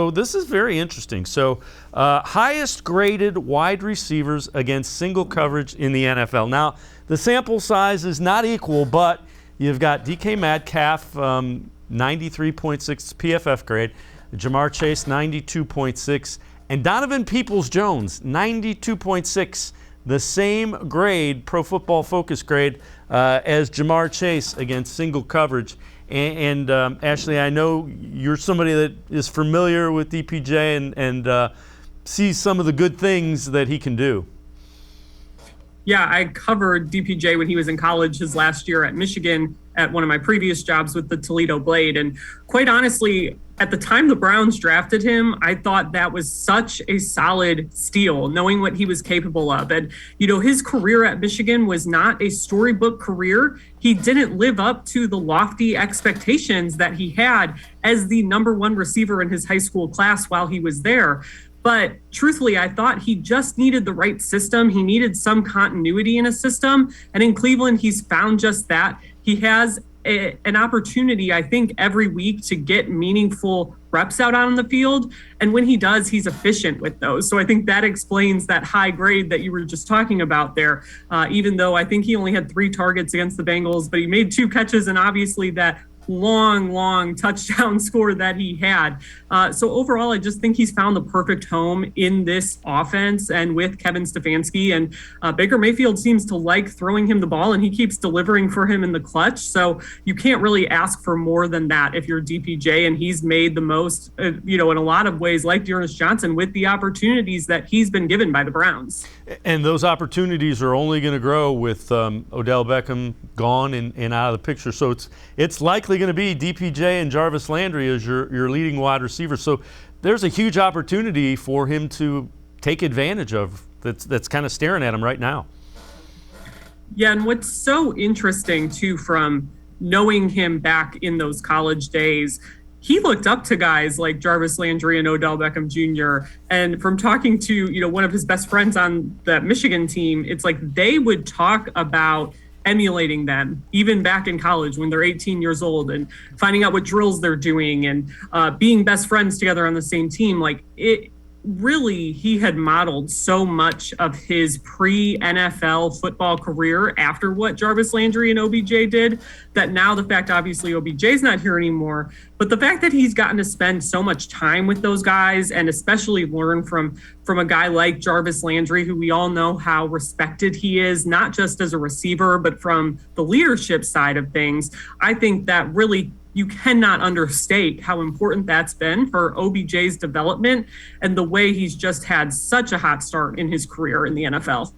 So this is very interesting. So highest graded wide receivers against single coverage in the NFL. Now, the sample size is not equal, but you've got DK Metcalf, 93.6 PFF grade, Jamar Chase, 92.6, and Donovan Peoples-Jones, 92.6, the same grade, Pro Football Focus grade, as Jamar Chase against single coverage. And Ashley, I know you're somebody that is familiar with DPJ and sees some of the good things that he can do. Yeah, I covered DPJ when he was in college his last year at Michigan at one of my previous jobs with the Toledo Blade. And quite honestly, at the time the Browns drafted him, I thought that was such a solid steal, knowing what he was capable of. And, you know, his career at Michigan was not a storybook career. He didn't live up to the lofty expectations that he had as the number one receiver in his high school class while he was there. But truthfully, I thought he just needed the right system. He needed some continuity in a system. And in Cleveland, he's found just that. He has an opportunity, I think, every week to get meaningful reps out on the field. And when he does, he's efficient with those. So I think that explains that high grade that you were just talking about there, even though I think he only had 3 targets against the Bengals, but he made 2 catches and obviously that long touchdown score that he had. So overall, I just think he's found the perfect home in this offense and with Kevin Stefanski. And Baker Mayfield seems to like throwing him the ball, and he keeps delivering for him in the clutch. So you can't really ask for more than that if you're DPJ, and he's made the most, in a lot of ways, like Dearness Johnson, with the opportunities that he's been given by the Browns. And those opportunities are only going to grow with Odell Beckham gone and out of the picture. So it's likely going to be DPJ and Jarvis Landry as your leading wide receiver. So there's a huge opportunity for him to take advantage of that's kind of staring at him right now. Yeah, and what's so interesting too, from knowing him back in those college days, he looked up to guys like Jarvis Landry and Odell Beckham Jr. And from talking to, one of his best friends on that Michigan team, it's like they would talk about emulating them even back in college when they're 18 years old and finding out what drills they're doing and being best friends together on the same team. Like, it really, he had modeled so much of his pre-NFL football career after what Jarvis Landry and OBJ did, that now the fact, obviously, OBJ's not here anymore, but the fact that he's gotten to spend so much time with those guys and especially learn from a guy like Jarvis Landry, who we all know how respected he is, not just as a receiver, but from the leadership side of things, I think that really, you cannot understate how important that's been for OBJ's development and the way he's just had such a hot start in his career in the NFL.